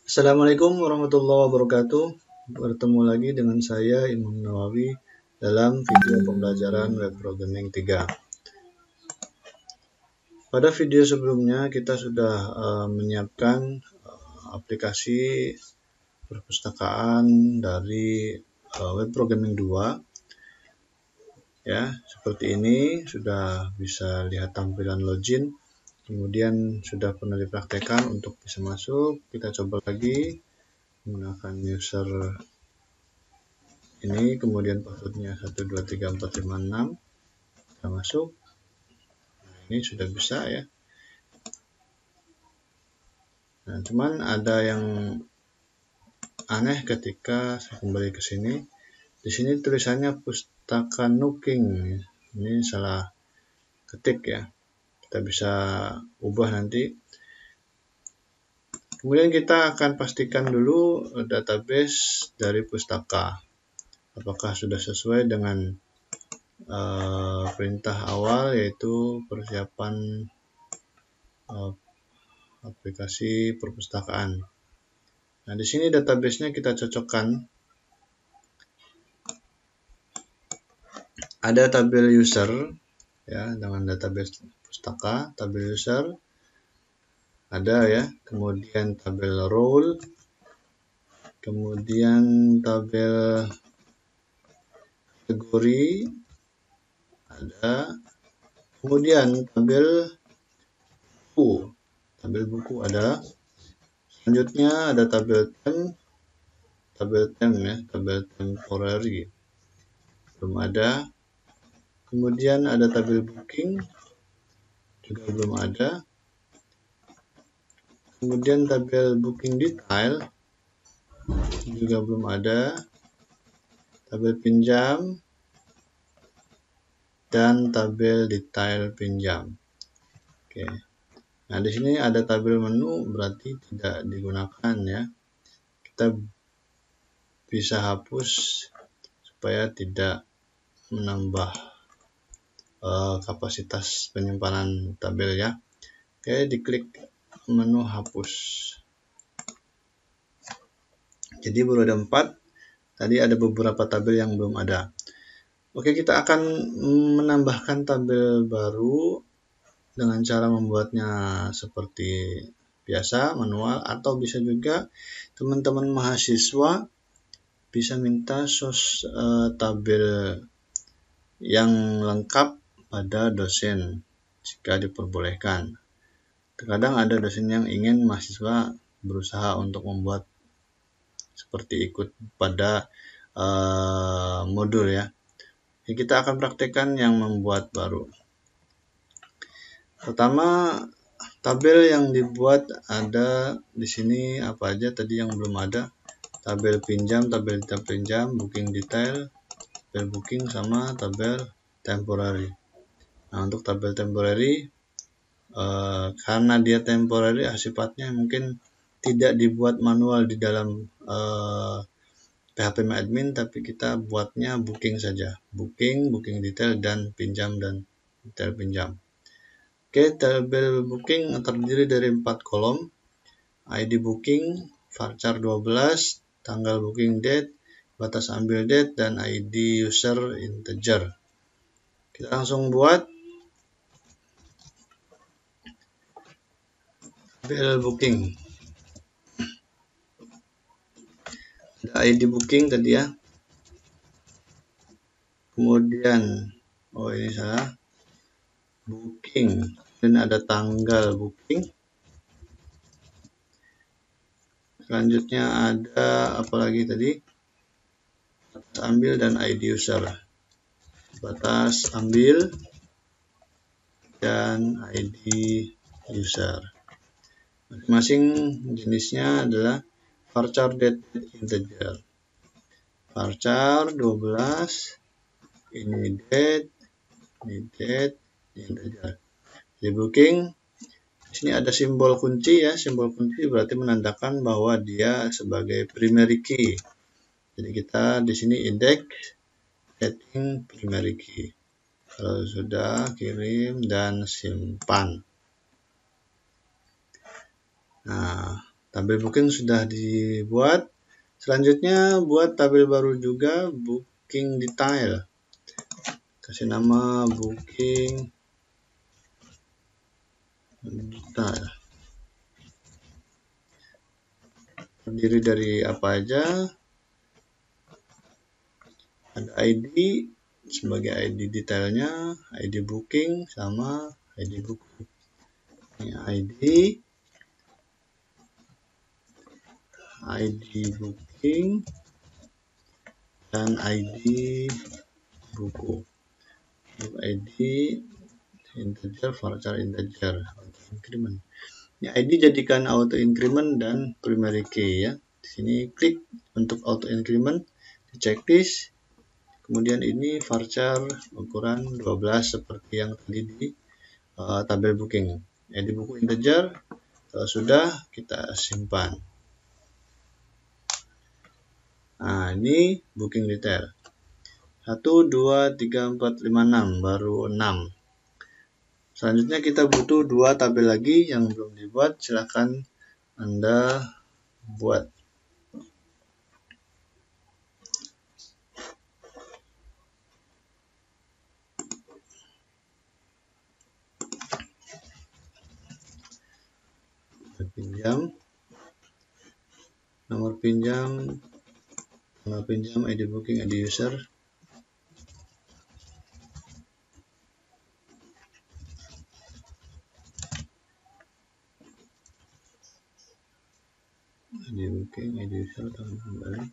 Assalamualaikum warahmatullahi wabarakatuh. Bertemu lagi dengan saya Imam Nawawi dalam video pembelajaran Web Programming 3. Pada video sebelumnya kita sudah menyiapkan aplikasi perpustakaan dari Web Programming 2. Ya, seperti ini sudah bisa lihat tampilan login. Kemudian sudah pernah dipraktekkan untuk bisa masuk. Kita coba lagi menggunakan user ini, kemudian passwordnya 123456, kita masuk. Nah, ini sudah bisa ya. Nah, cuman ada yang aneh ketika saya kembali ke sini. Di sini tulisannya Pustaka Nuking. Ini salah ketik ya. Kita bisa ubah nanti. Kemudian kita akan pastikan dulu database dari pustaka. Apakah sudah sesuai dengan perintah awal, yaitu persiapan aplikasi perpustakaan. Nah, di sini database-nya kita cocokkan. Ada tabel user ya, dengan database pustaka, tabel user ada ya, kemudian tabel role, kemudian tabel kategori ada, kemudian tabel buku ada. Selanjutnya ada tabel temp ya, tabel temporary belum ada. Kemudian ada tabel booking juga belum ada. Kemudian tabel booking detail juga belum ada. Tabel pinjam dan tabel detail pinjam. Oke. Nah, di sini ada tabel menu, berarti tidak digunakan ya. Kita bisa hapus supaya tidak menambah kapasitas penyimpanan tabel ya. Oke, diklik menu hapus. Jadi baru ada 4. Tadi ada beberapa tabel yang belum ada. Oke, kita akan menambahkan tabel baru dengan cara membuatnya seperti biasa, manual, atau bisa juga teman-teman mahasiswa bisa minta source tabel yang lengkap pada dosen jika diperbolehkan. Terkadang ada dosen yang ingin mahasiswa berusaha untuk membuat seperti ikut pada modul ya. Jadi kita akan praktekkan yang membuat baru. Pertama, tabel yang dibuat ada di sini apa aja tadi yang belum ada. Tabel pinjam, tabel detail pinjam, booking detail, tabel booking sama tabel temporary. Nah, untuk tabel temporary karena dia temporary sifatnya mungkin tidak dibuat manual di dalam PHP MyAdmin, tapi kita buatnya booking saja. Booking detail, dan pinjam dan detail pinjam. Oke, tabel booking terdiri dari 4 kolom. ID booking, varchar 12, tanggal booking date, batas ambil date, dan ID user integer. Kita langsung buat tabel booking. Ada ID booking tadi ya. Kemudian, ini salah. Booking. Dan ada tanggal booking. Selanjutnya ada apa lagi tadi? Batas ambil dan ID user. Batas ambil dan ID user. Masing-masing jenisnya adalah varchar date integer. Varchar 12, ini date, integer. Di booking, di sini ada simbol kunci ya. Simbol kunci berarti menandakan bahwa dia sebagai primary key. Jadi kita di sini index setting primary key. Kalau sudah, kirim dan simpan. Nah, Tabel booking sudah dibuat. Selanjutnya buat tabel baru juga, booking detail. Kasih nama booking detail. Terdiri dari apa aja? Ada ID sebagai ID detailnya, ID booking sama ID buku. Ini ID booking dan ID buku. ID integer, varchar integer, auto increment. Ini ID jadikan auto increment dan primary key ya. Di sini klik untuk auto increment, di checklist. Kemudian ini varchar ukuran 12 seperti yang tadi di tabel booking. ID buku integer. Kalau sudah, kita simpan. Nah, ini booking detail. 1, 2, 3, 4, 5, 6. Baru 6. Selanjutnya kita butuh 2 tabel lagi yang belum dibuat. Silakan Anda buat. Nomor pinjam, ID booking, ID user. ID booking, ID user, tanggal kembali.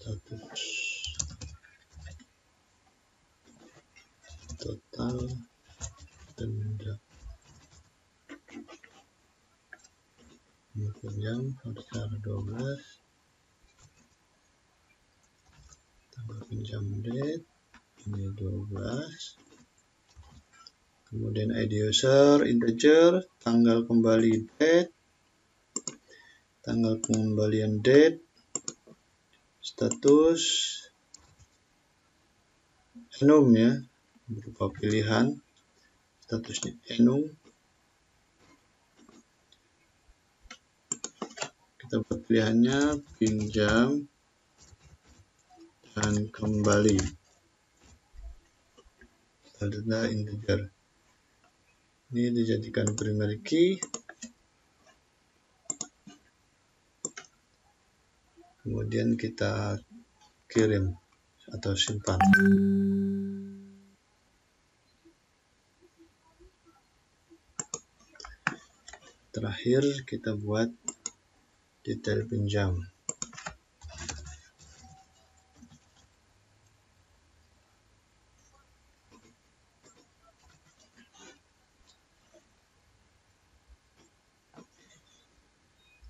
Status total denda. Nomor pinjam varchar 12. Tanggal pinjam date ini 12. Kemudian ID user integer, tanggal kembali date, tanggal pengembalian date, status enum ya, berupa pilihan, statusnya enum. Kita buat pilihannya pinjam dan kembali. Data integer. Ini dijadikan primary key. Kemudian kita kirim atau simpan. Terakhir kita buat detail pinjam.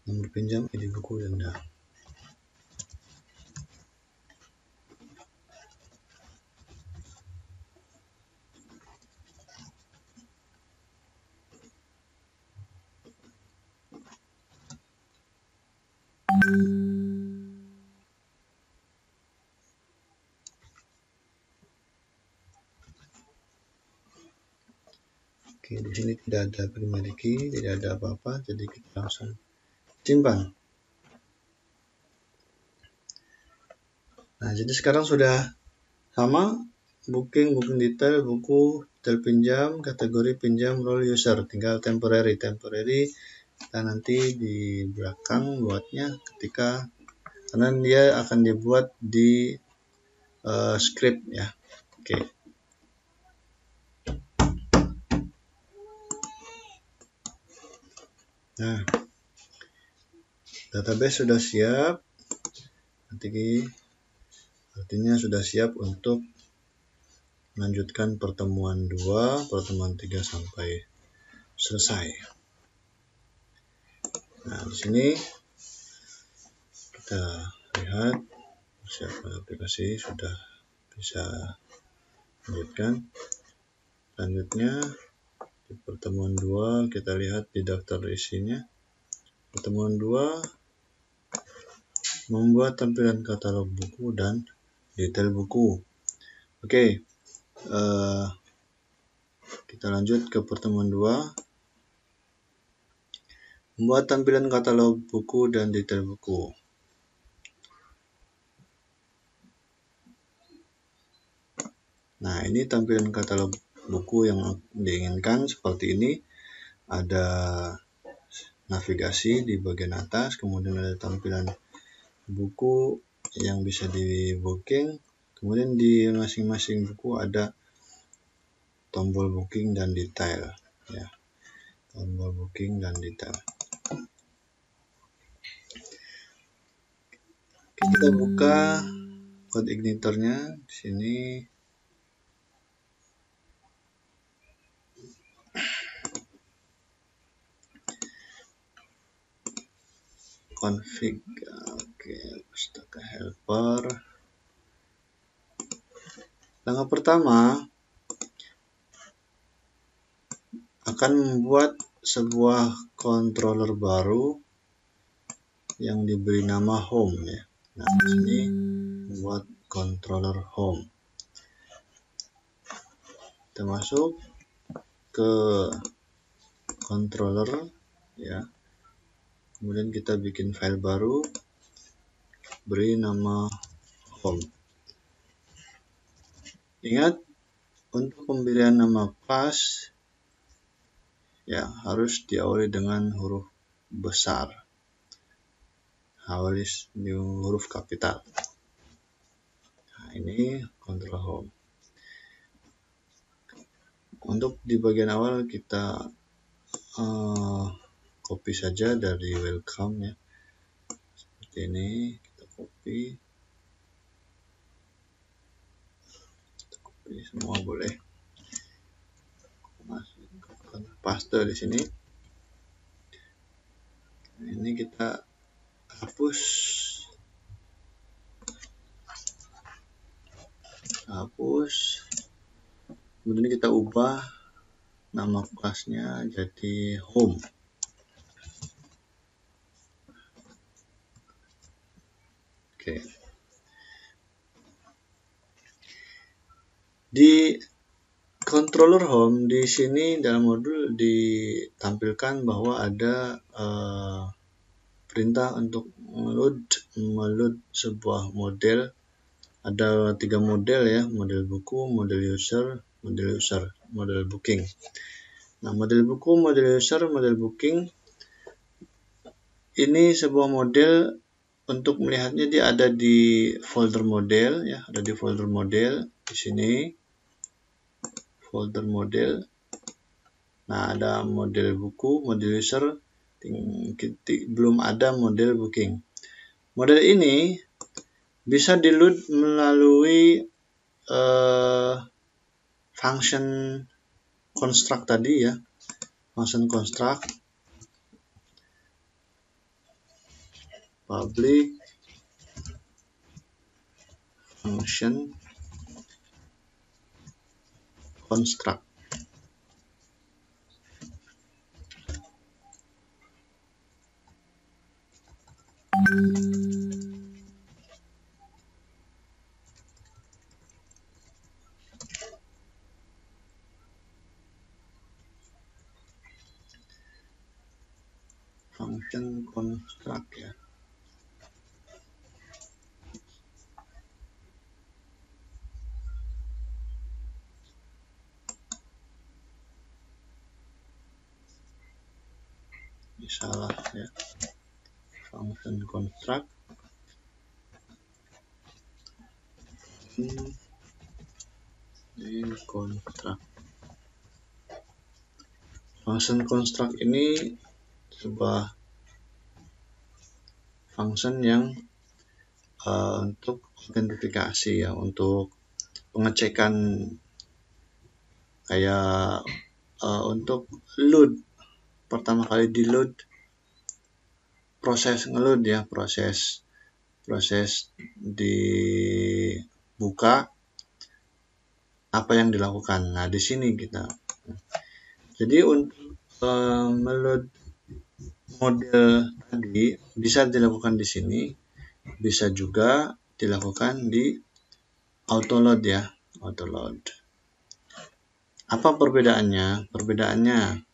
Nomor pinjam, ID buku, denda. Oke, di sini tidak ada primary key, tidak ada apa-apa, jadi kita langsung simpan. Nah, jadi sekarang sudah sama, booking detail, buku, detail pinjam, kategori pinjam, role user, tinggal temporary kita nanti di belakang buatnya ketika, karena dia akan dibuat di script ya. Oke. Nah, database sudah siap. Artinya sudah siap untuk melanjutkan pertemuan 2, pertemuan 3 sampai selesai. Nah, di sini kita lihat Persiapan aplikasi sudah bisa lanjutkan. Selanjutnya di pertemuan 2 kita lihat di daftar isinya. Pertemuan 2 membuat tampilan katalog buku dan detail buku. Oke, kita lanjut ke pertemuan 2. Membuat tampilan katalog buku dan detail buku. Nah, ini tampilan katalog buku yang diinginkan seperti ini. Ada navigasi di bagian atas, kemudian ada tampilan buku yang bisa di booking, kemudian di masing-masing buku ada tombol booking dan detail, ya, tombol booking dan detail. Kita buka code ignitornya di sini. Config, oke, pustaka helper. Langkah pertama akan membuat sebuah controller baru yang diberi nama home, ya. Nah, di sini membuat controller home. Kita masuk ke controller, ya. Kemudian kita bikin file baru, beri nama home. Ingat, untuk pemberian nama kelas, ya, harus diawali dengan huruf besar, harus di huruf kapital. Nah, ini control home. Untuk di bagian awal kita copy saja dari welcome, ya, seperti ini. Kita copy semua boleh. Masukkan paste di sini. Ini kita hapus, kemudian kita ubah nama kelasnya jadi home. Oke. Di controller home di sini dalam modul ditampilkan bahwa ada perintah untuk meload sebuah model. Ada 3 model, ya, model buku, model user, model booking. Nah, model buku, model user, model booking ini sebuah model. Untuk melihatnya dia ada di folder model, ya, ada di folder model di sini. Folder model. Nah, ada model buku, model user, belum ada model booking. Model ini bisa di-load melalui function construct tadi, ya. Function construct public function construct. Function construct, ya. Ini salah, ya. Function construct. Ini construct. Function construct ini sebuah function yang untuk autentifikasi, ya, untuk pengecekan, kayak untuk load. Pertama kali di load, proses ngeload, ya, proses proses dibuka, apa yang dilakukan. Nah, di sini kita. Jadi untuk meload model tadi bisa dilakukan di sini, bisa juga dilakukan di autoload ya, autoload. Apa perbedaannya? Perbedaannya,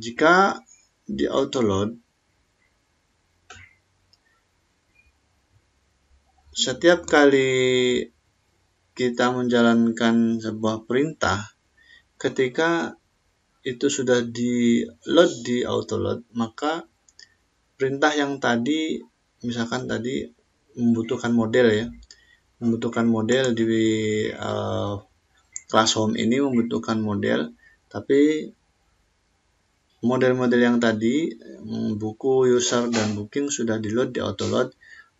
jika di autoload, setiap kali kita menjalankan sebuah perintah, ketika itu sudah di load di autoload, maka perintah yang tadi, misalkan tadi membutuhkan model ya, membutuhkan model di class home ini membutuhkan model, tapi model-model yang tadi, buku, user, dan booking sudah di load di autoload,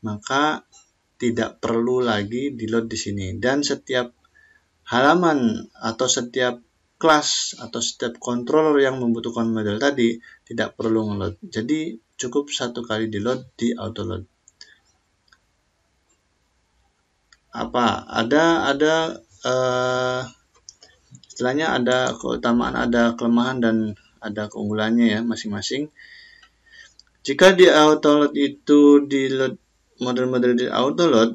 maka tidak perlu lagi di load di sini. Dan setiap halaman atau setiap kelas atau setiap controller yang membutuhkan model tadi tidak perlu ngeload. Jadi cukup satu kali di load di autoload. Apa? Ada istilahnya ada keutamaan, ada kelemahan, dan ada keunggulannya ya masing-masing. Jika di autoload itu di load model-model di autoload,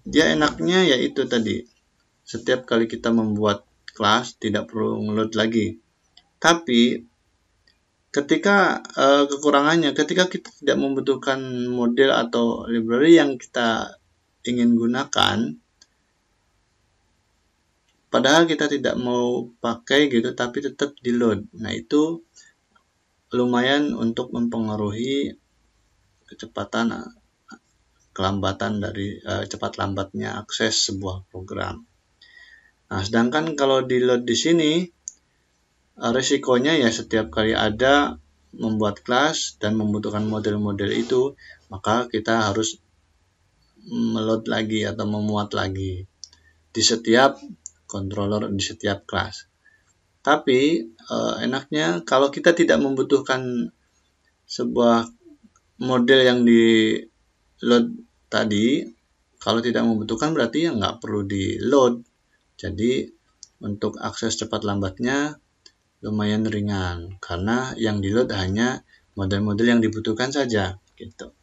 dia enaknya yaitu tadi, setiap kali kita membuat kelas tidak perlu ngeload lagi. Tapi ketika kekurangannya, ketika kita tidak membutuhkan model atau library yang kita ingin gunakan, padahal kita tidak mau pakai gitu, tapi tetap di load. Nah, itu lumayan untuk mempengaruhi kecepatan, kelambatan dari cepat lambatnya akses sebuah program. Nah, sedangkan kalau di load di sini, risikonya ya setiap kali ada membuat kelas dan membutuhkan model-model itu, maka kita harus meload lagi atau memuat lagi di setiap controller, di setiap kelas. Tapi enaknya kalau kita tidak membutuhkan sebuah model yang di load tadi, kalau tidak membutuhkan berarti ya nggak perlu di load. Jadi untuk akses cepat lambatnya lumayan ringan karena yang di load hanya model-model yang dibutuhkan saja gitu.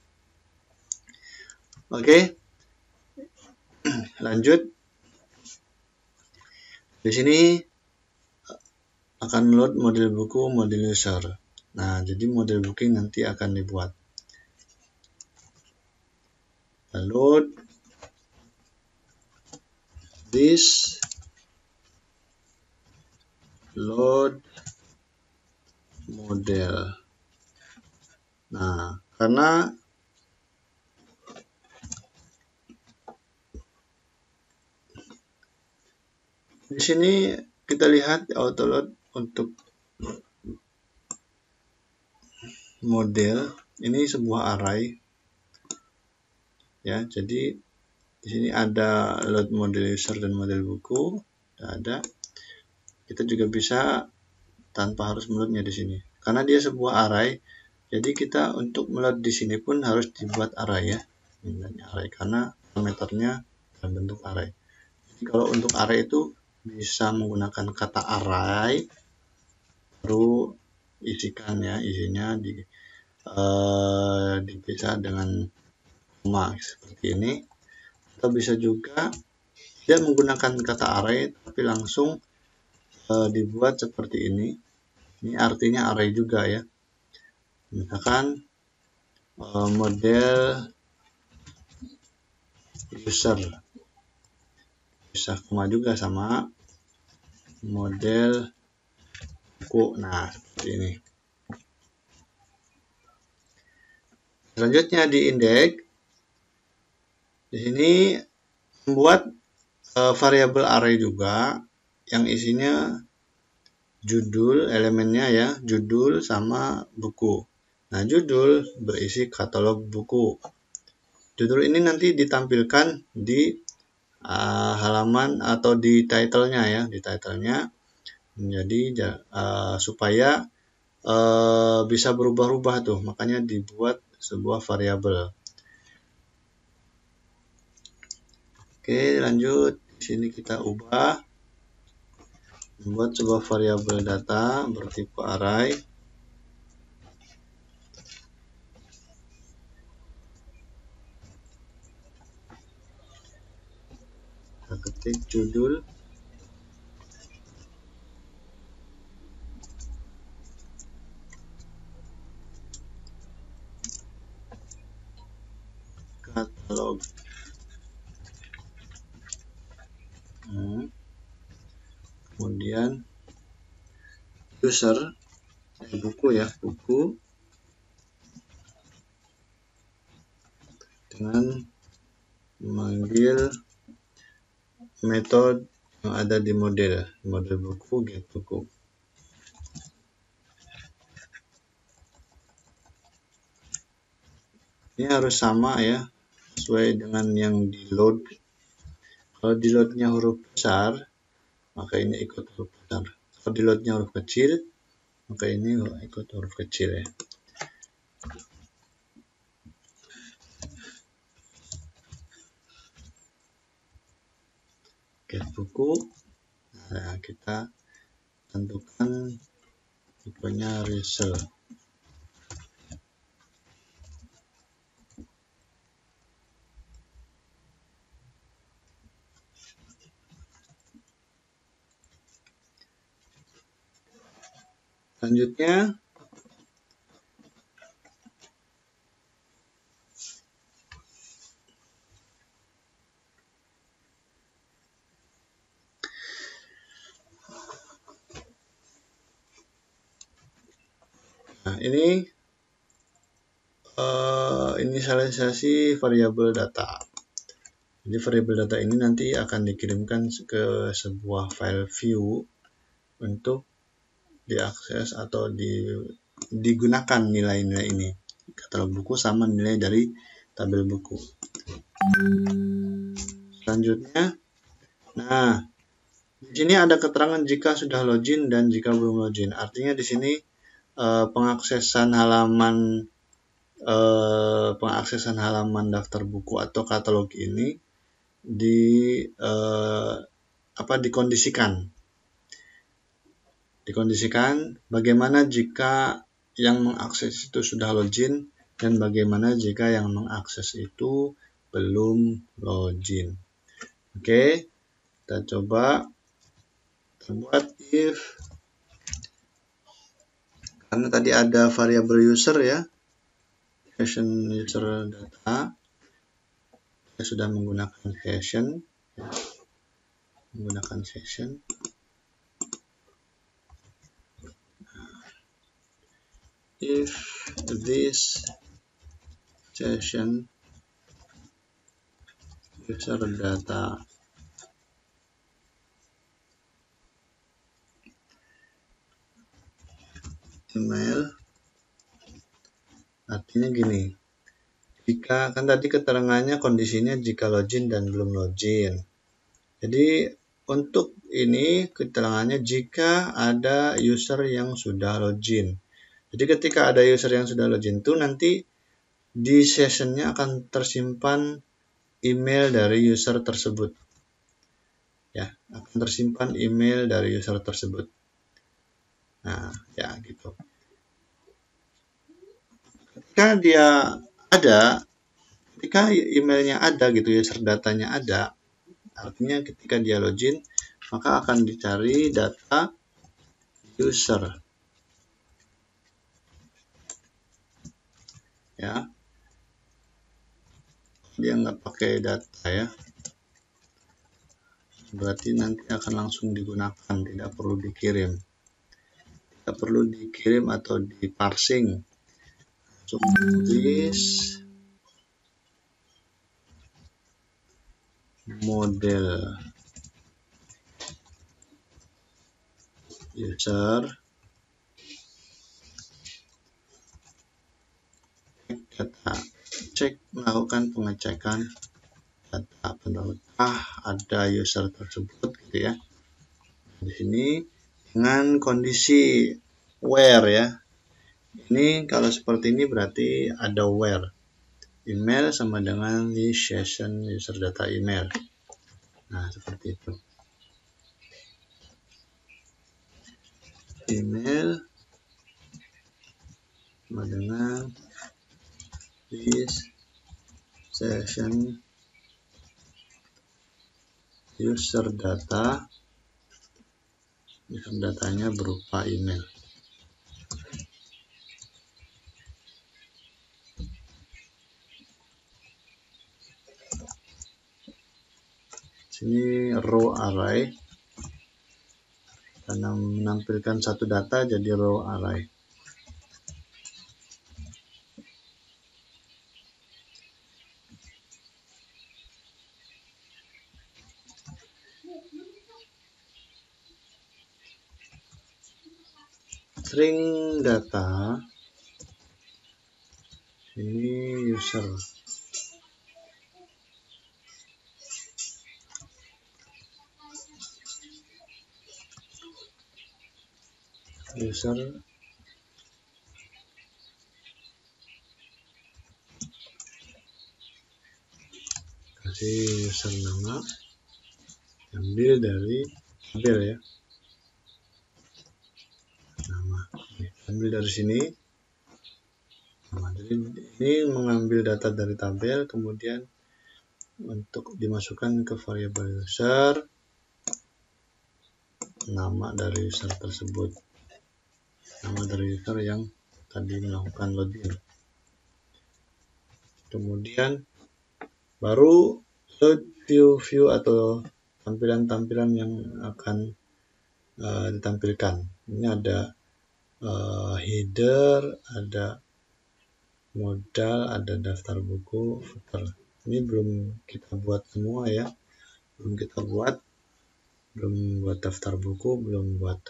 Oke. Lanjut. Di sini akan load model buku, model user. Nah, jadi model booking nanti akan dibuat. Load this, load model. Nah, karena di sini kita lihat autoload untuk model ini sebuah array ya. Jadi di sini ada load model user dan model buku, ada. Kita juga bisa tanpa harus meloadnya di sini karena dia sebuah array. Jadi kita untuk meload di sini pun harus dibuat array ya, array karena parameternya dalam bentuk array. Jadi kalau untuk array itu bisa menggunakan kata array, baru isikan ya, isinya dipisah dengan koma seperti ini. Atau bisa juga tidak menggunakan kata array tapi langsung dibuat seperti ini. Ini artinya array juga ya. Misalkan model user, bisa koma juga sama model buku. Nah, seperti ini. Selanjutnya di indeks, di sini membuat variabel array juga yang isinya judul, elemennya ya, judul sama buku. Nah, judul berisi katalog buku. Judul ini nanti ditampilkan di halaman atau di title-nya ya, di title-nya. Jadi supaya bisa berubah-ubah tuh, makanya dibuat sebuah variabel. Oke, lanjut. Di sini kita ubah, membuat sebuah variabel data bertipe array. Kita ketik judul, katalog. Kemudian user, buku ya, buku, dengan memanggil metode yang ada di model buku, get buku. Ini harus sama ya, sesuai dengan yang di load. Kalau di loadnya huruf besar, maka ini ikut huruf besar. Kalau di loadnya huruf kecil, maka ini ikut huruf kecil ya. Get buku. Nah, kita tentukan tipenya result. Selanjutnya, nah ini inisialisasi variabel data. Jadi variabel data ini nanti akan dikirimkan ke sebuah file view untuk diakses atau digunakan nilai-nilai ini. Katalog buku sama nilai dari tabel buku. Selanjutnya, nah di sini ada keterangan jika sudah login dan jika belum login. Artinya di sini pengaksesan halaman daftar buku atau katalog ini dikondisikan bagaimana jika yang mengakses itu sudah login dan bagaimana jika yang mengakses itu belum login. Oke, kita coba buat if, karena tadi ada variabel user ya, session user data, kita sudah menggunakan session, if this session user data email, artinya gini, jika kan tadi keterangannya kondisinya jika login dan belum login. Jadi untuk ini keterangannya jika ada user yang sudah login. Jadi ketika ada user yang sudah login itu nanti di sessionnya akan tersimpan email dari user tersebut. Ya, akan tersimpan email dari user tersebut. Nah, ya gitu. Ketika emailnya ada gitu, user datanya ada, artinya ketika dia login, maka akan dicari data user. Ya, dia nggak pakai data ya, berarti nanti akan langsung digunakan, tidak perlu dikirim. Tidak perlu dikirim atau diparsing. So, this model user data, melakukan pengecekan data, apakah ada user tersebut gitu ya. Di sini dengan kondisi where ya, Ini kalau seperti ini berarti ada where. Email sama dengan di session user data email. Nah, seperti itu. Email sama dengan this session user data. User datanya berupa email. Sini row array, karena menampilkan satu data jadi row array. String data ini user. User kasih user nama, ambil dari tabel ya, nama. Ambil dari sini. Nah, jadi ini mengambil data dari tabel, kemudian untuk dimasukkan ke variabel user, nama dari user tersebut, nama dari user yang tadi melakukan login. Kemudian baru load view atau tampilan-tampilan yang akan ditampilkan. Ini ada header, ada modal, ada daftar buku, footer. Ini belum kita buat semua ya, belum kita buat, belum buat daftar buku, belum buat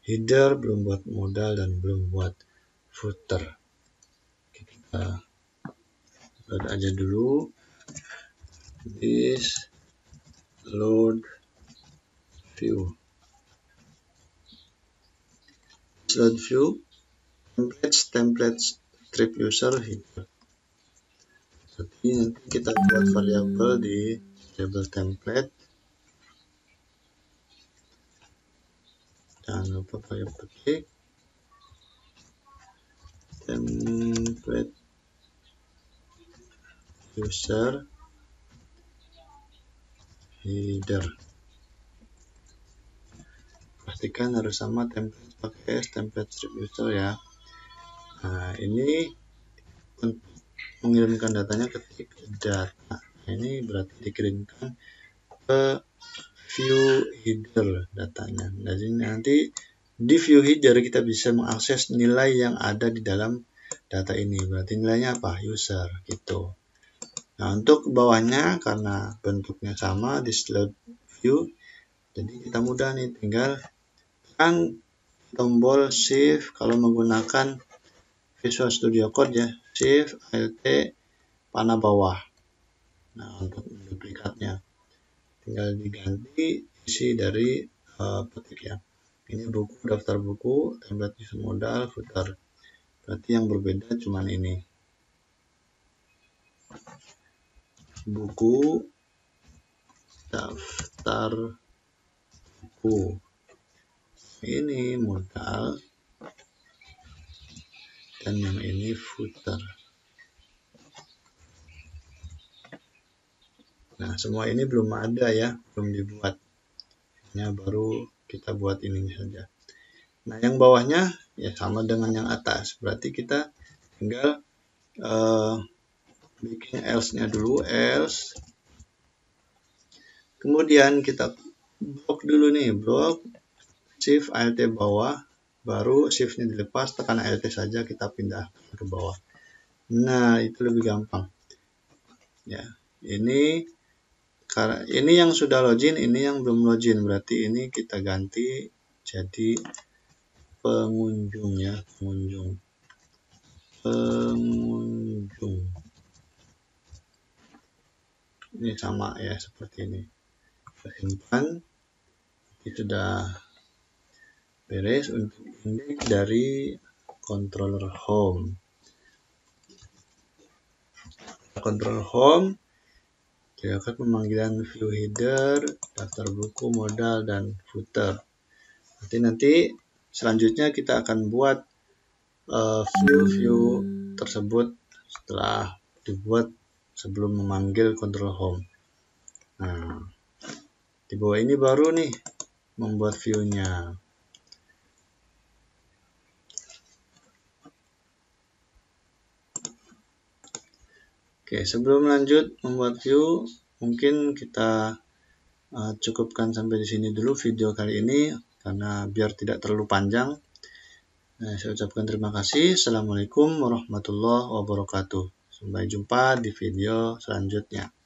header, belum buat modal, dan belum buat footer. Kita load aja dulu. This load view. Load view templates strip user header. Jadi nanti kita buat variabel di variabel template. Jangan lupa pakai petik template user header. Pastikan harus sama template pakai template strip user ya. Nah, ini untuk mengirimkan datanya ketik data. Nah, ini berarti dikirimkan ke view header datanya. Jadi nanti di view header kita bisa mengakses nilai yang ada di dalam data ini. Berarti nilainya apa? User gitu. Nah, untuk bawahnya karena bentuknya sama di load view, jadi kita mudah nih, tinggal tekan tombol shift kalau menggunakan Visual Studio Code ya, shift alt panah bawah. Nah, untuk duplikatnya tinggal diganti isi dari petik ya. Ini buku, daftar buku, template user modal, footer. Berarti yang berbeda cuman ini. Buku, daftar buku. Ini modal, dan yang ini footer. Nah, semua ini belum ada ya, belum dibuat. Ini baru kita buat ini saja. Nah, yang bawahnya ya sama dengan yang atas. Berarti kita tinggal bikin else-nya dulu, else. Kemudian kita blok dulu nih, blok shift alt bawah, baru shift-nya dilepas, tekan alt saja, kita pindah ke bawah. Nah, itu lebih gampang. Ya, ini yang sudah login, ini yang belum login, berarti ini kita ganti jadi pengunjung ya, pengunjung. Ini sama ya, seperti ini. Kita simpan. Ini sudah beres untuk indeks dari controller home. Controller home dilakukan pemanggilan view header, daftar buku, modal, dan footer. Nanti selanjutnya kita akan buat view tersebut setelah dibuat sebelum memanggil control home. Nah, di bawah ini baru nih membuat view-nya. Oke, sebelum lanjut membuat view, mungkin kita cukupkan sampai di sini dulu video kali ini karena biar tidak terlalu panjang. Nah, saya ucapkan terima kasih. Assalamualaikum warahmatullahi wabarakatuh. Sampai jumpa di video selanjutnya.